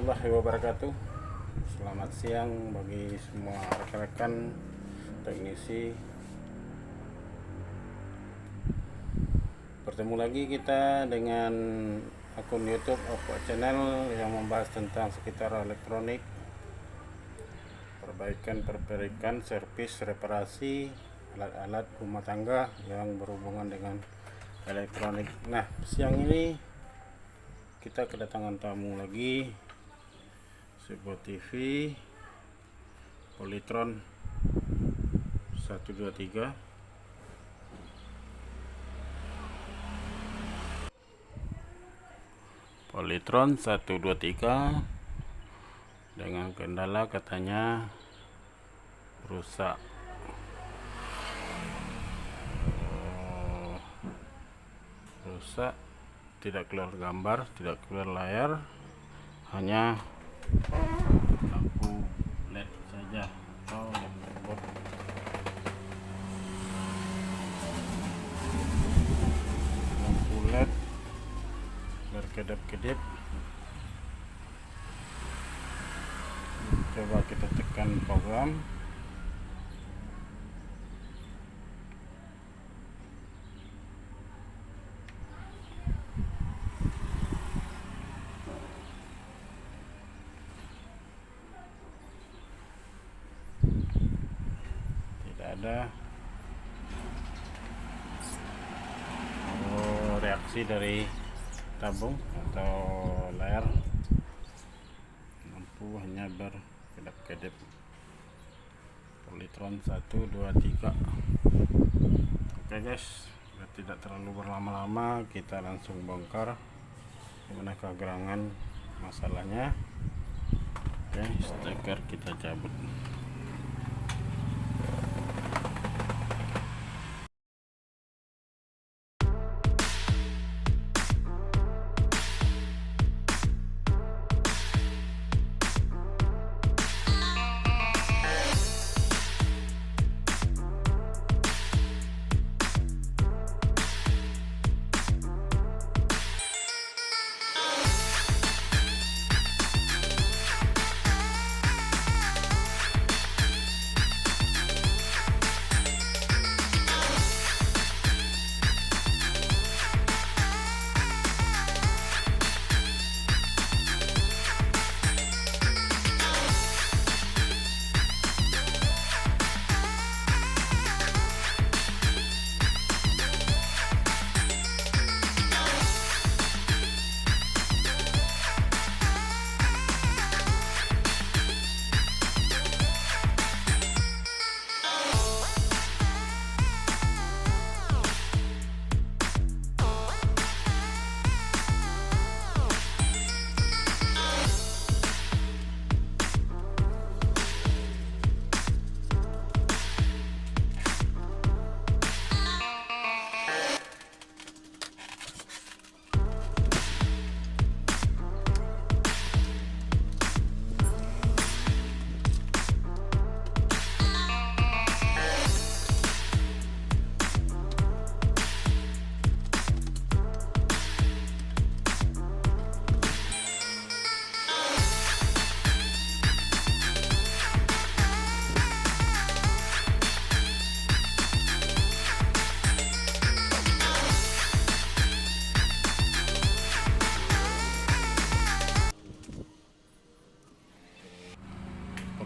warahmatullahi wabarakatuh. Selamat siang bagi semua rekan-rekan teknisi. Bertemu lagi kita dengan akun YouTube Oppo Channel yang membahas tentang sekitar elektronik, perbaikan, servis, reparasi alat-alat rumah tangga yang berhubungan dengan elektronik. Nah, siang ini kita kedatangan tamu lagi, sebuah TV Polytron 123 dengan kendala katanya rusak. Tidak keluar gambar, tidak keluar layar, hanya lampu LED saja atau lampu LED berkedip-kedip. Coba kita tekan program. Ada reaksi dari tabung atau layar, lampu hanya berkedip-kedip. Polytron 123. Oke guys, tidak terlalu berlama-lama, kita langsung bongkar manakah gerangan masalahnya. Oke, steker kita cabut.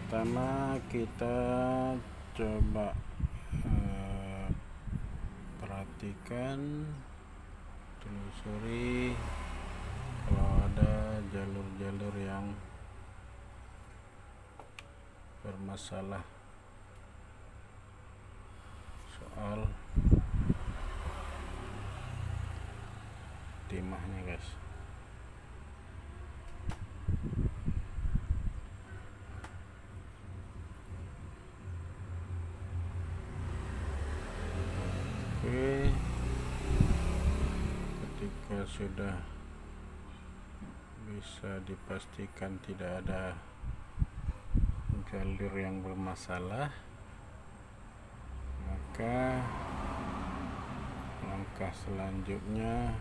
Pertama kita coba perhatikan, telusuri kalau ada jalur-jalur yang bermasalah soal timahnya guys. Oke, ketika sudah bisa dipastikan tidak ada jalur yang bermasalah, maka langkah selanjutnya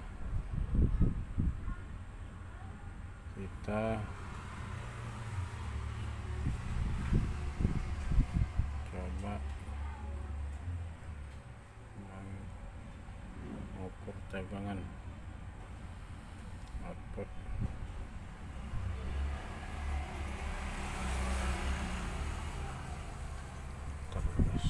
kita tegangan output. Terus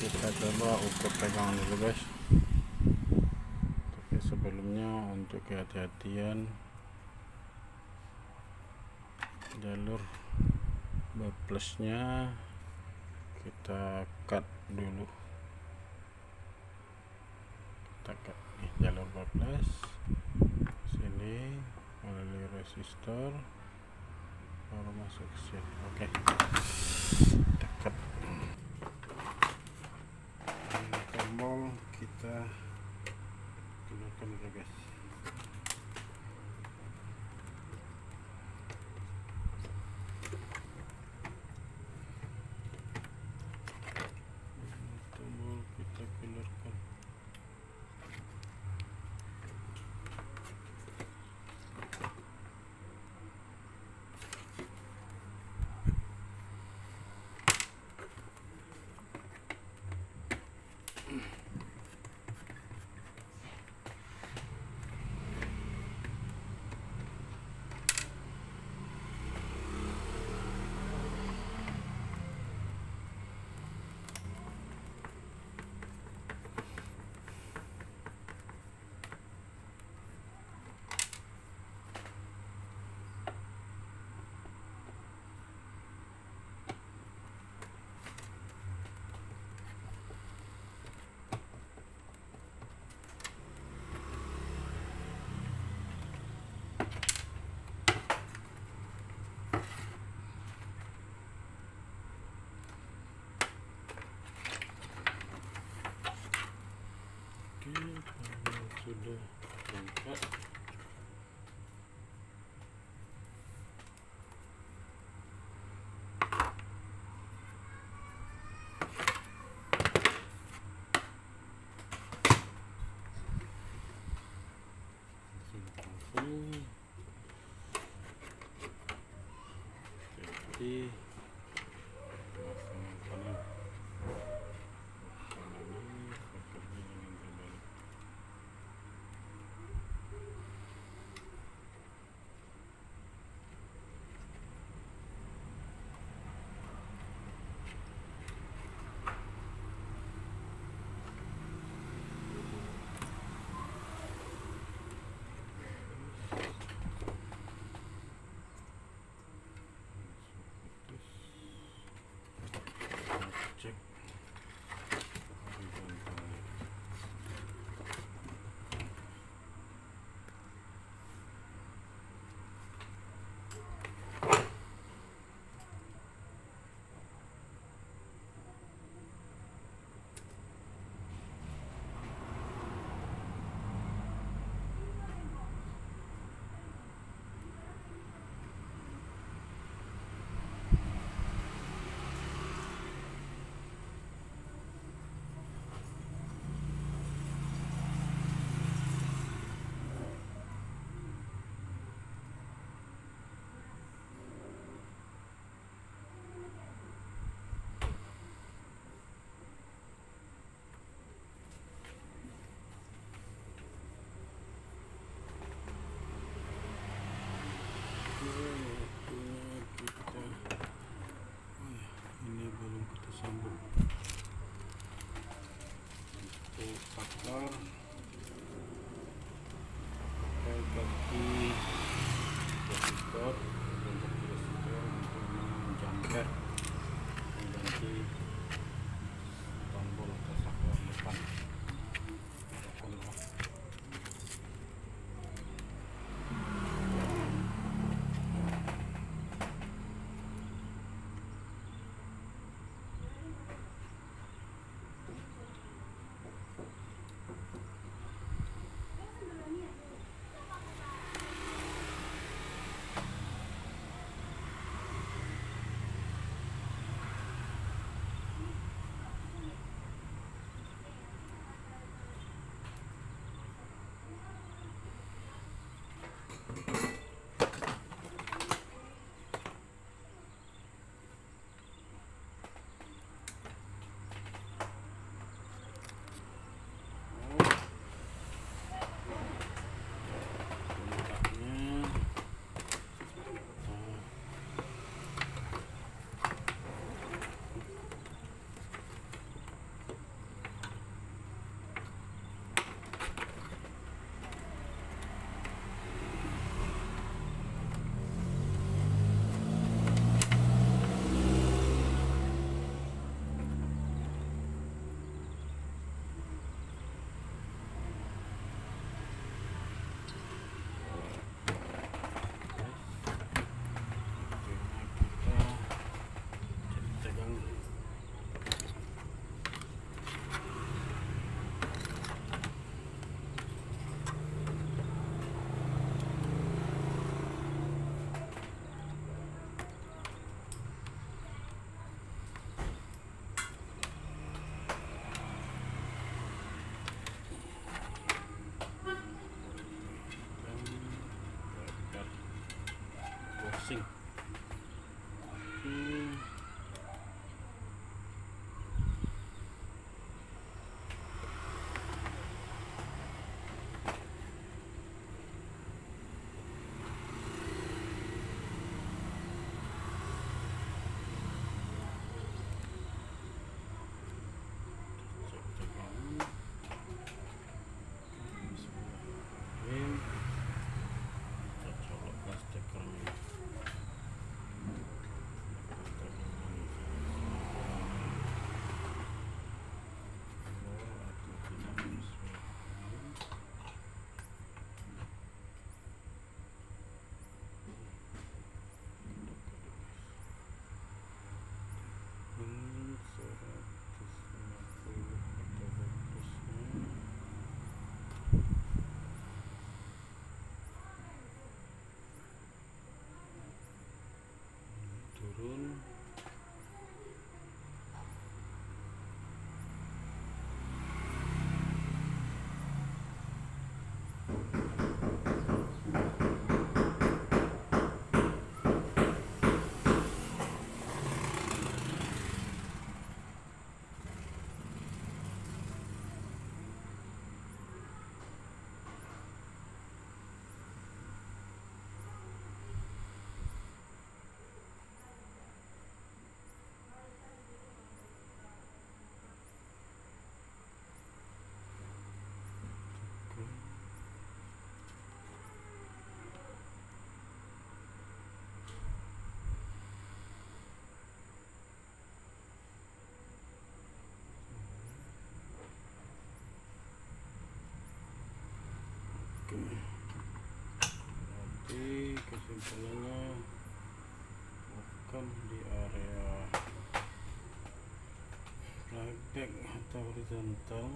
kita coba ukur tegangan dulu guys, tapi sebelumnya untuk kehati-hatian jalur baplusnya kita cut dulu. Kita cut nih jalur baplus sini melalui resistor baru masuk ke sini. Oke, kita cut. Tombol kita gunakan dulu guys. Tombol kita keluarkan. Sudah lengkap. Jadi cek ini belum kita sambung untuk saklar pakai kaki resistor untuk menjamper mengganti tombol ke saklar depan. Nanti kesimpulannya bukan di area flyback atau horizontal.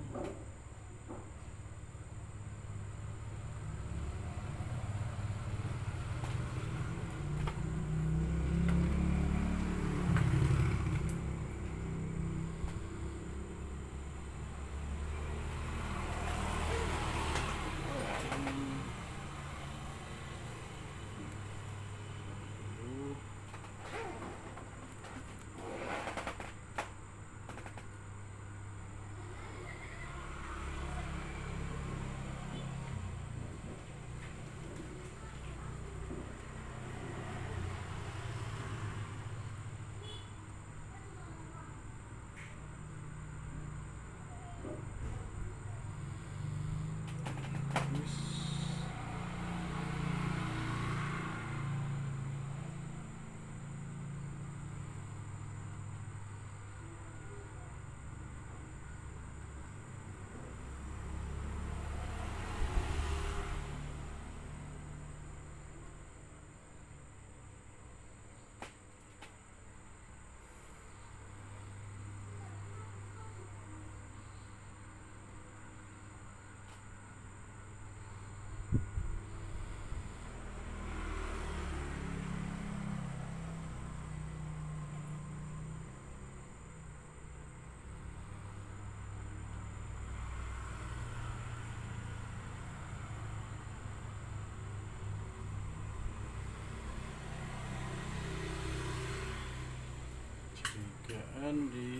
Curigaan di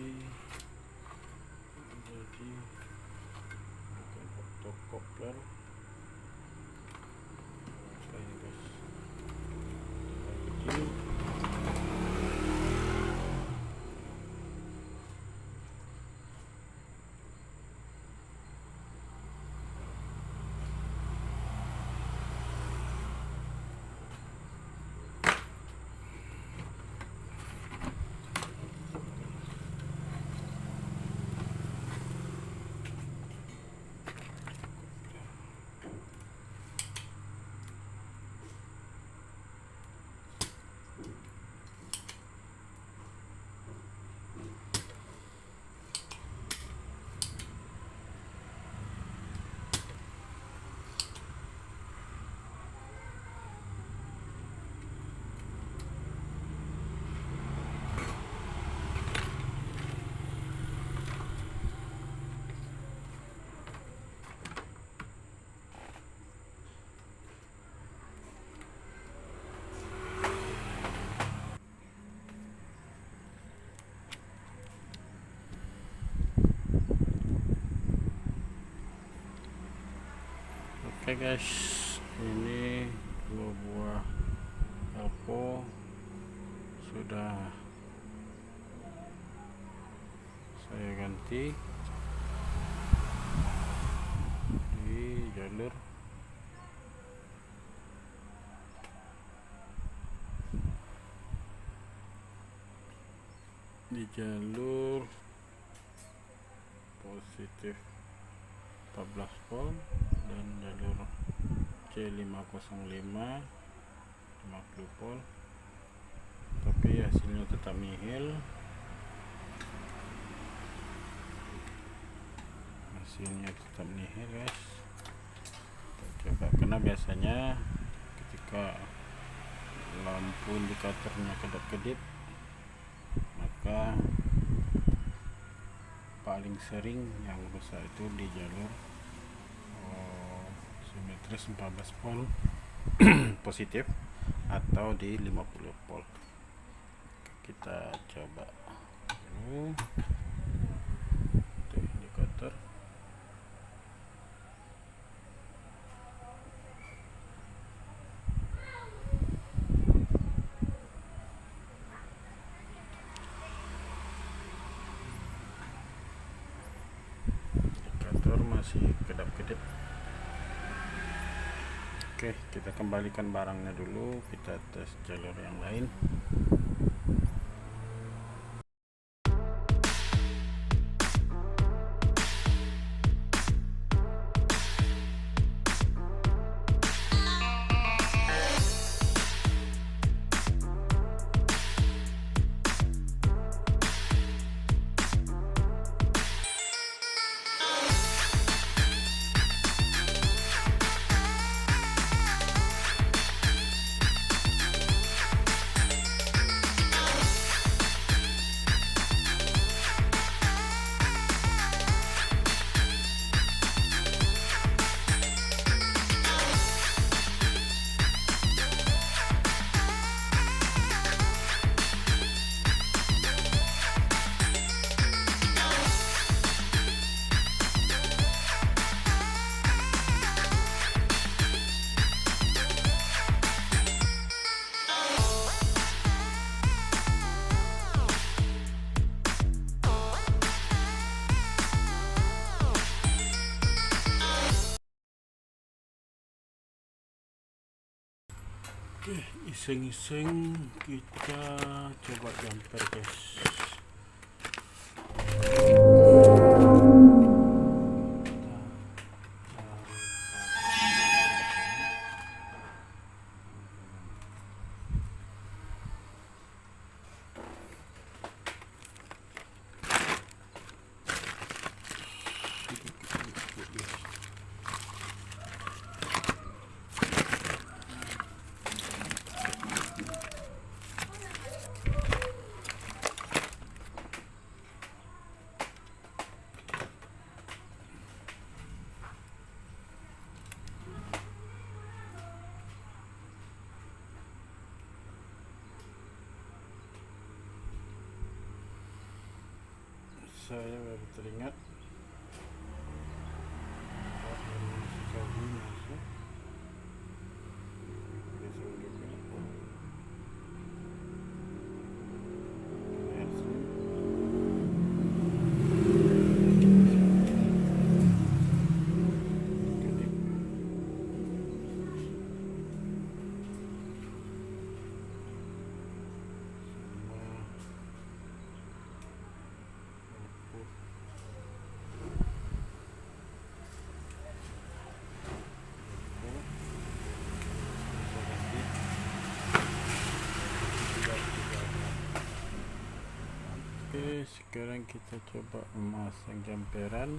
jadi bukan octocopter. Apa ini guys? Kecil. Oke guys, ini dua buah elpo sudah saya ganti di jalur positif 14 volt dan jalur C505 50 volt, tapi hasilnya tetap nihil. Guys, kita coba, karena biasanya ketika lampu indikatornya kedap-kedip, maka paling sering yang rusak itu di jalur simetris 14 volt positif atau di 50 volt. Kita coba dulu indikator. Masih kedap-kedip. Oke, kita kembalikan barangnya dulu, kita tes jalur yang lain. Oke, iseng-iseng kita coba jumper guys. Saya baru teringat masuk. Oke, sekarang kita coba memasang jumperan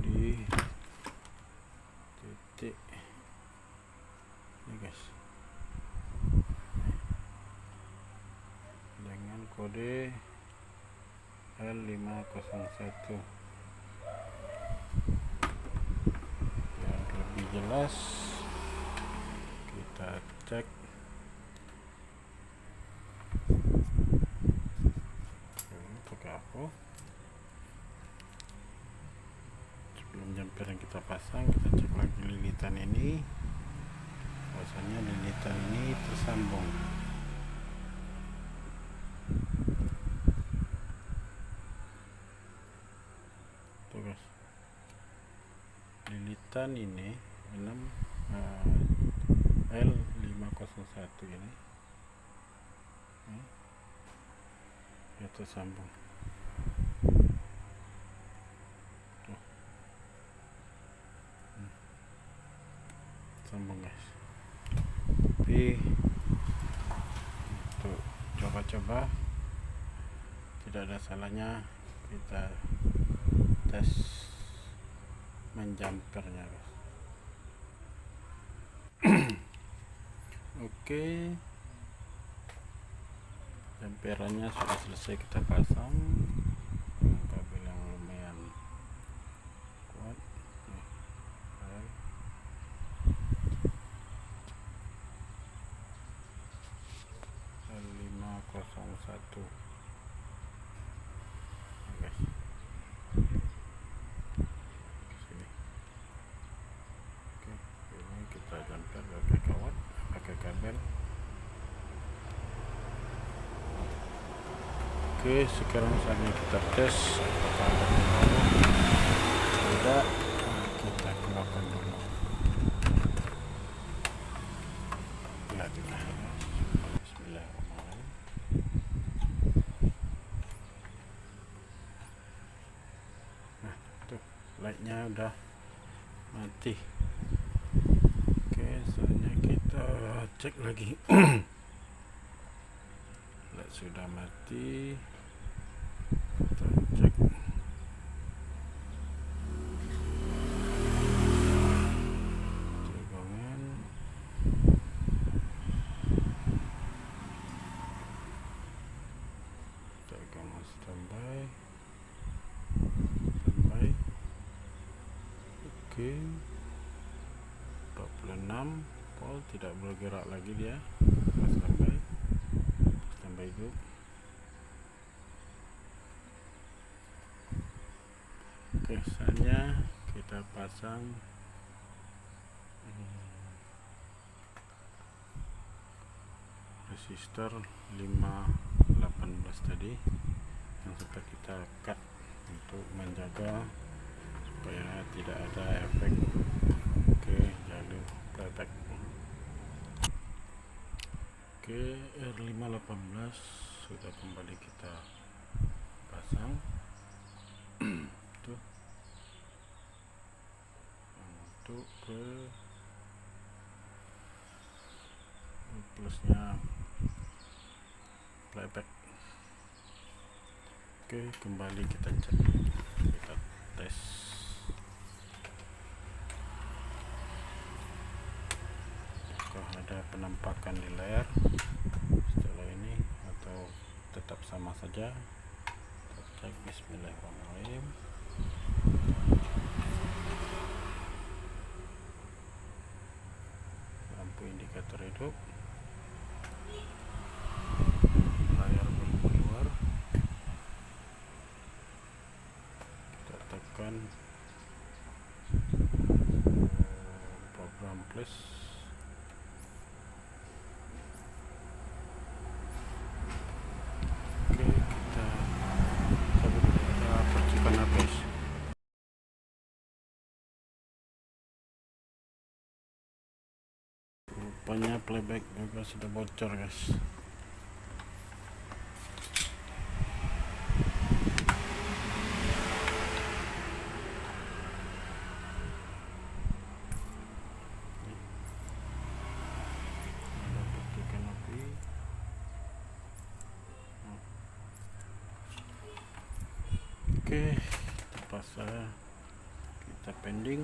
di titik ini guys, dengan kode L501. Yang lebih jelas kita cek sebelum jumper yang kita pasang. Kita cek lagi lilitan ini, bahwasanya lilitan ini tersambung. Tuh guys, lilitan ini L501 ini ya tersambung. Sambung guys. Tapi untuk coba-coba tidak ada salahnya kita tes menjumpernya guys. Oke, jumperannya sudah selesai kita pasang. Kabel yang lumayan kuat. L501 guys. Sini. Oke, ini kita jumper pakai kawat, pakai kabel. Oke, sekarang saatnya kita tes apakah ada pengaruh. Tidak, kita keluarkan dulu. Lihat ini. Bismillahirrahmanirrahim. Nah, tuh lightnya udah mati. Oke, saatnya kita cek lagi. Light sudah mati. Kita cek tegangan. Tegangan standby. Oke, 46 volt, tidak bergerak lagi dia. Standby dulu. Oke, saatnya kita pasang resistor 518 tadi yang sudah kita cut untuk menjaga supaya tidak ada efek ke jalur playback. Oke, R518 sudah kembali kita pasang. Tuh untuk ke plusnya playback. Oke, kembali kita cek, kita tes. Apakah ada penampakan di layar setelah ini atau tetap sama saja? Kita cek. Bismillahirrahmanirrahim. Lampu indikator hidup, layar belum keluar. Kita tekan program plus. Oke, kita percikan habis. Rupanya playback juga sudah bocor, guys. Ada percikan api. Oke, kita pasang, kita pending.